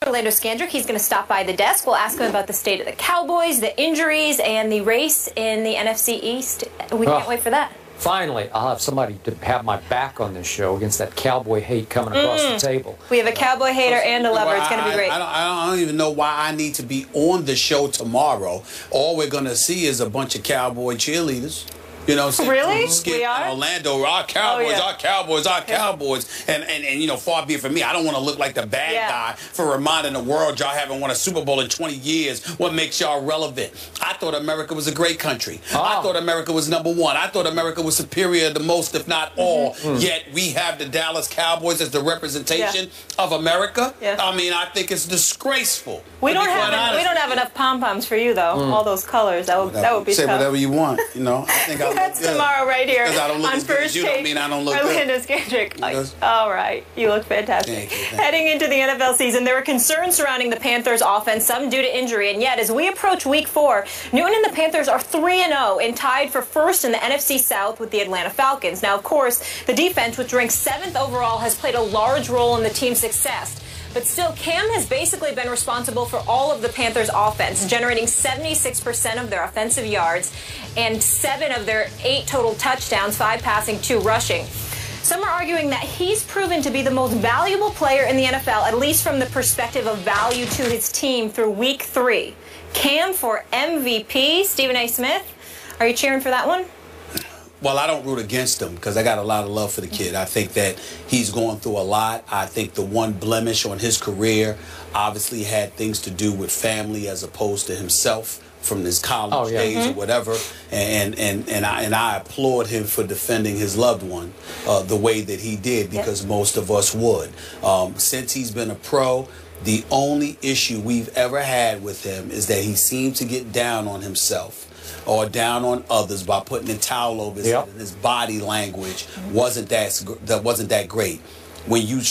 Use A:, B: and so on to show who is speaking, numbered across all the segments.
A: Orlando Scandrick. He's going to stop by the desk. We'll ask him about the state of the Cowboys, the injuries, and the race in the NFC East. We can't wait for that.
B: Finally, I'll have somebody to have my back on this show against that cowboy hate coming across the table.
A: We have a cowboy hater and a lover. It's going to be great.
C: I don't even know why I need to be on the show tomorrow. All we're going to see is a bunch of cowboy cheerleaders. You know,
A: really?
C: We are? Orlando, our Cowboys, our Cowboys, our Cowboys. And you know, far be it from me, I don't want to look like the bad guy for reminding the world y'all haven't won a Super Bowl in 20 years. What makes y'all relevant? I thought America was a great country. I thought America was #1. I thought America was superior to most, if not all. Yet we have the Dallas Cowboys as the representation of America. I mean, I think it's disgraceful.
A: We don't have enough pom-poms for you, though. All those colors. That would be
C: Say
A: tough.
C: whatever you want, you know. I think
A: That's tomorrow right here
C: I don't look
A: on
C: as good as
A: First
C: you
A: Take.
C: don't mean I don't look
A: Orlando
C: good.
A: Scandrick. All right. You look fantastic.
C: Thank you.
A: Heading into the NFL season, there were concerns surrounding the Panthers' offense, some due to injury. And yet, as we approach Week 4, Newton and the Panthers are 3-0 and tied for first in the NFC South with the Atlanta Falcons. Now, of course, the defense, which ranks 7th overall, has played a large role in the team's success. But still, Cam has basically been responsible for all of the Panthers' offense, generating 76% of their offensive yards and 7 of their 8 total touchdowns, 5 passing, 2 rushing. Some are arguing that he's proven to be the most valuable player in the NFL, at least from the perspective of value to his team through Week 3. Cam for MVP, Stephen A. Smith. Are you cheering for that one?
C: Well, I don't root against him because I got a lot of love for the kid. I think that he's going through a lot. I think the one blemish on his career obviously had things to do with family as opposed to himself from his college days or whatever. And I applaud him for defending his loved one the way that he did, because most of us would. Since he's been a pro, the only issue we've ever had with him is that he seemed to get down on himself or down on others by putting a towel over his head, and his body language wasn't that great. When you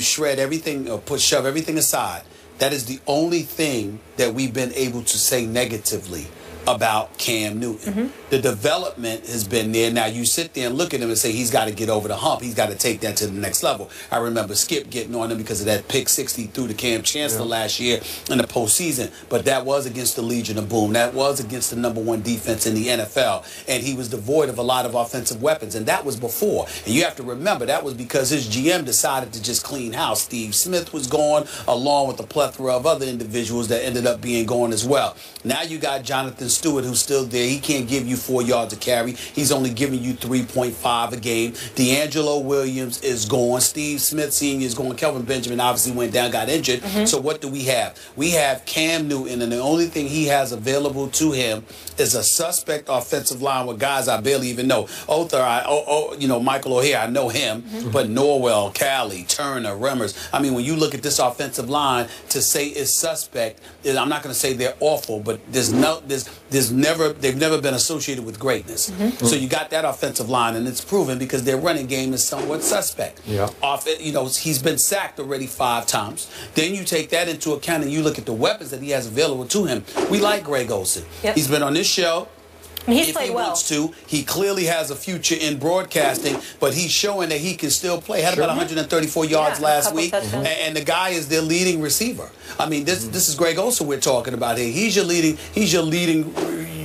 C: shred everything or shove everything aside, that is the only thing that we've been able to say negatively about Cam Newton. The development has been there. Now you sit there and look at him and say he's got to get over the hump. He's got to take that to the next level. I remember Skip getting on him because of that pick 60 through to Cam Chancellor last year in the postseason. But that was against the Legion of Boom. That was against the #1 defense in the NFL. And he was devoid of a lot of offensive weapons. And that was before. And you have to remember that was because his GM decided to just clean house. Steve Smith was gone, along with a plethora of other individuals that ended up being gone as well. Now you got Jonathan Stewart, who's still there. He can't give you 4 yards a carry. He's only giving you 3.5 a game. D'Angelo Williams is gone. Steve Smith Sr. is gone. Kelvin Benjamin obviously went down, got injured. So what do we have? We have Cam Newton, and the only thing he has available to him is a suspect offensive line with guys I barely even know. You know, Michael O'Hare, I know him, but Norwell, Callie, Turner, Remmers. I mean, when you look at this offensive line, to say it's suspect, I'm not going to say they're awful, but they've never been associated with greatness. So you got that offensive line, and it's proven because their running game is somewhat suspect. You know, he's been sacked already 5 times. Then you take that into account and you look at the weapons that he has available to him. We like Greg Olsen. He's been on this show.
A: And he's
C: if
A: played
C: he
A: well.
C: wants to, he clearly has a future in broadcasting, but he's showing that he can still play. Had about 134 yards last week, and the guy is their leading receiver. I mean, this is Greg Olsen we're talking about here. He's your leading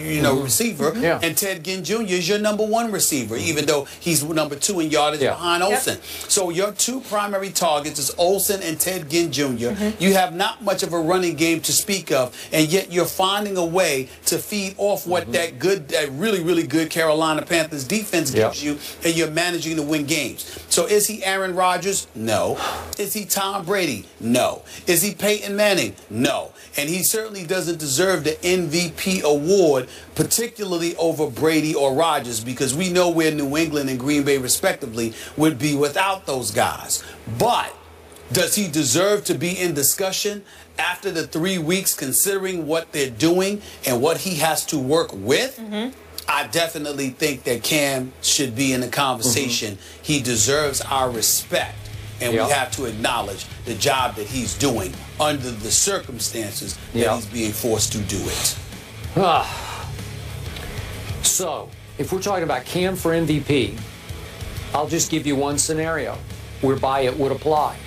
C: receiver, and Ted Ginn Jr. is your #1 receiver, even though he's #2 in yardage behind Olsen. So your 2 primary targets is Olsen and Ted Ginn Jr. You have not much of a running game to speak of, and yet you're finding a way to feed off what that really, really good Carolina Panthers defense gives you, and you're managing to win games. So is he Aaron Rodgers? No. Is he Tom Brady? No. Is he Peyton Manning? No. And he certainly doesn't deserve the MVP award, particularly over Brady or Rodgers, because we know where New England and Green Bay, respectively, would be without those guys. But does he deserve to be in discussion after the 3 weeks, considering what they're doing and what he has to work with? I definitely think that Cam should be in the conversation. He deserves our respect, and we have to acknowledge the job that he's doing under the circumstances that he's being forced to do it.
B: So, if we're talking about Cam for MVP, I'll just give you one scenario whereby it would apply.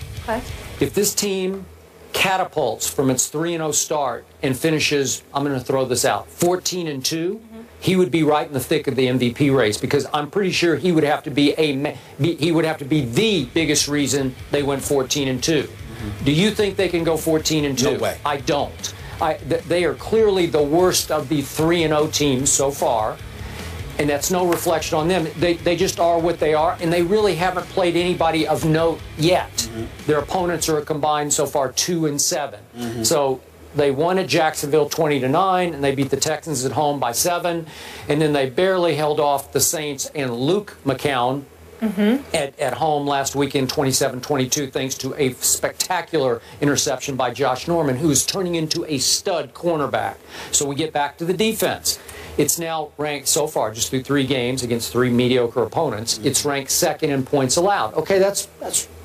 B: If this team catapults from its 3-0 start and finishes, I'm going to throw this out, 14-2, he would be right in the thick of the MVP race, because I'm pretty sure he would have to be the biggest reason they went 14-2. Do you think they can go 14-2?
C: No way.
B: I don't. They are clearly the worst of the 3-0 teams so far, and that's no reflection on them. They just are what they are, and they really haven't played anybody of note yet. Their opponents are combined so far 2-7. So they won at Jacksonville 20-9, and they beat the Texans at home by 7, and then they barely held off the Saints and Luke McCown at home last weekend, 27-22, thanks to a spectacular interception by Josh Norman, who is turning into a stud cornerback. So we get back to the defense. It's now ranked so far, just through 3 games against 3 mediocre opponents, it's ranked 2nd in points allowed. Okay, that's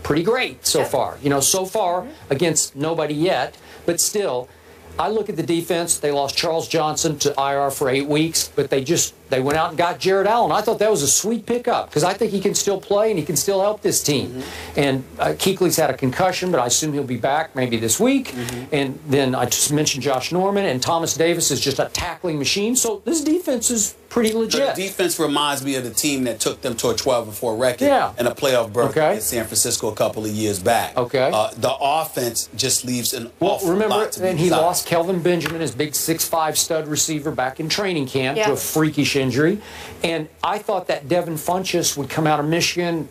B: pretty great so far. You know, so far against nobody yet, but still, I look at the defense. They lost Charles Johnson to IR for 8 weeks, but they went out and got Jared Allen. I thought that was a sweet pickup, because I think he can still play and he can still help this team. And Kuechly's had a concussion, but I assume he'll be back maybe this week. And then I just mentioned Josh Norman, and Thomas Davis is just a tackling machine. So this defense is pretty legit.
C: The defense reminds me of the team that took them to a 12-4 record and a playoff berth in San Francisco a couple of years back. The offense just leaves an awful lot to be
B: and he lost Kelvin Benjamin, his big 6'5" stud receiver, back in training camp to a freakish injury. And I thought that Devin Funchess would come out of Michigan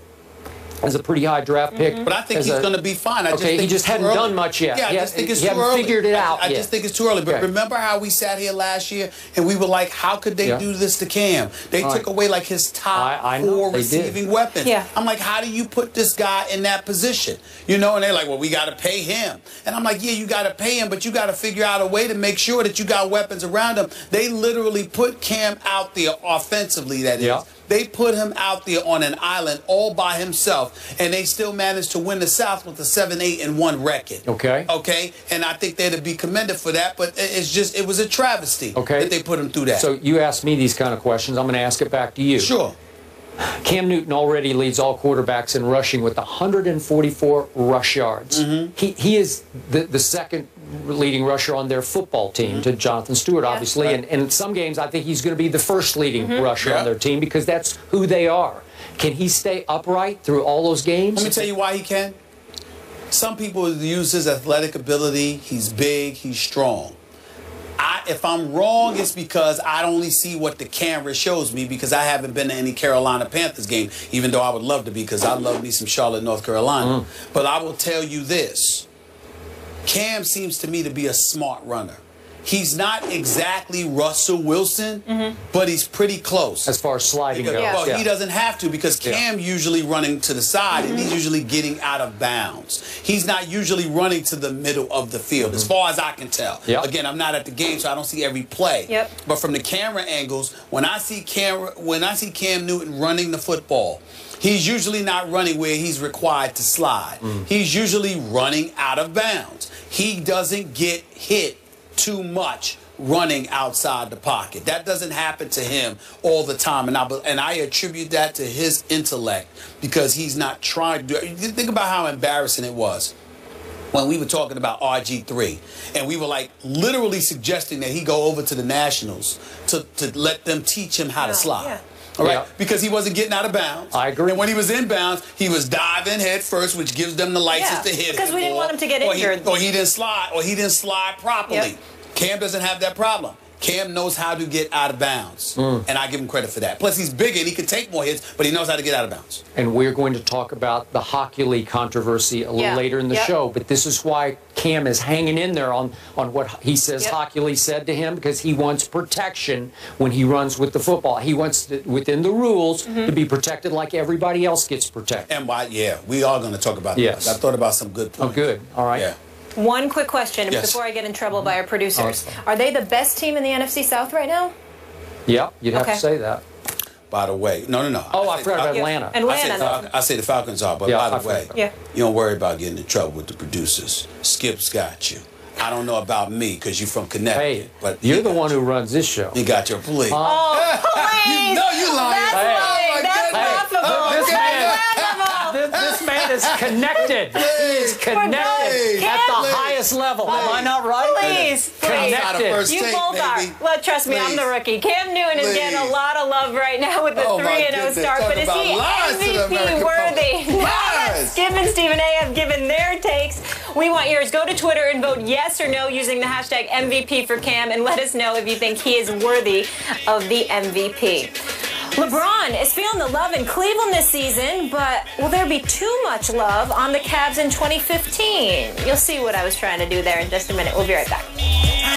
B: as a pretty high draft pick.
C: But I think he's going to be fine.
B: He just hadn't done much yet.
C: Yeah, I just think it's too early.
B: He hasn't figured it out
C: yet. I just think it's too early. But remember how we sat here last year and we were like, how could they do this to Cam? They took away like his top 4 receiving weapons. I'm like, how do you put this guy in that position? You know, and they're like, well, we got to pay him. And I'm like, yeah, you got to pay him, but you got to figure out a way to make sure that you got weapons around him. They literally put Cam out there offensively, that is. They put him out there on an island all by himself, and they still managed to win the South with a 7-8-1 record. Okay? And I think they're to be commended for that, but it was a travesty that they put him through that.
B: So you asked me these kind of questions. I'm going to ask it back to you.
C: Sure.
B: Cam Newton already leads all quarterbacks in rushing with 144 rush yards. He is the second leading rusher on their football team to Jonathan Stewart, obviously. And in some games, I think he's going to be the first leading rusher on their team, because that's who they are. Can he stay upright through all those games?
C: Let me tell you why he can. Some people use his athletic ability. He's big. He's strong. If I'm wrong, it's because I only see what the camera shows me, because I haven't been to any Carolina Panthers game, even though I would love to be, because I love me some Charlotte, North Carolina. But I will tell you this. Cam seems to me to be a smart runner. He's not exactly Russell Wilson, but he's pretty close.
B: As far as sliding goes.
C: Well, he doesn't have to, because Cam usually running to the side, and he's usually getting out of bounds. He's not usually running to the middle of the field, as far as I can tell. Again, I'm not at the game, so I don't see every play. But from the camera angles, when I see Cam Newton running the football, he's usually not running where he's required to slide. He's usually running out of bounds. He doesn't get hit too much running outside the pocket. That doesn't happen to him all the time, and I attribute that to his intellect, because he's not trying to do it. Think about how embarrassing it was when we were talking about RG3, and we were like literally suggesting that he go over to the Nationals to let them teach him how to slide. All right, because he wasn't getting out of bounds.
B: I agree.
C: And when he was in bounds, he was diving head first, which gives them the license to hit him.
A: Because we didn't want him to get injured.
C: Or he didn't slide properly. Cam doesn't have that problem. Cam knows how to get out of bounds, and I give him credit for that. Plus, he's bigger and he can take more hits, but he knows how to get out of bounds.
B: And we're going to talk about the Hockey League controversy a little later in the show, but this is why Cam is hanging in there on what he says Hockey League said to him, because he wants protection when he runs with the football. He wants, within the rules, to be protected like everybody else gets protected.
C: And we are going to talk about that. I thought about some good points.
B: Oh, good. All right.
C: Yeah.
A: One quick question before I get in trouble by our producers. Are they the best team in the NFC South right now?
B: Yeah, you'd have to say that.
C: By the way, no.
B: Oh, I forgot about Atlanta.
C: I say the Falcons are, but by the way, you don't worry about getting in trouble with the producers. Skip's got you. I don't know about me, because you're from Connecticut.
B: But you're the one who runs this show.
C: He got your police.
A: Oh, please!
C: You know you lying.
A: That's lying. That's laughable.
B: This man is connected. He is connected at the highest level. Am I not right?
A: Please.
B: Connected.
A: You both are. Well, trust me, I'm the rookie. Cam Newton is getting a lot of love right now with the 3-0 start, but is he MVP worthy? Skip and Stephen A have given their takes. We want yours. Go to Twitter and vote yes or no using the hashtag MVP for Cam, and let us know if you think he is worthy of the MVP. LeBron is feeling the love in Cleveland this season, but will there be too much love on the Cavs in 2015? You'll see what I was trying to do there in just a minute. We'll be right back.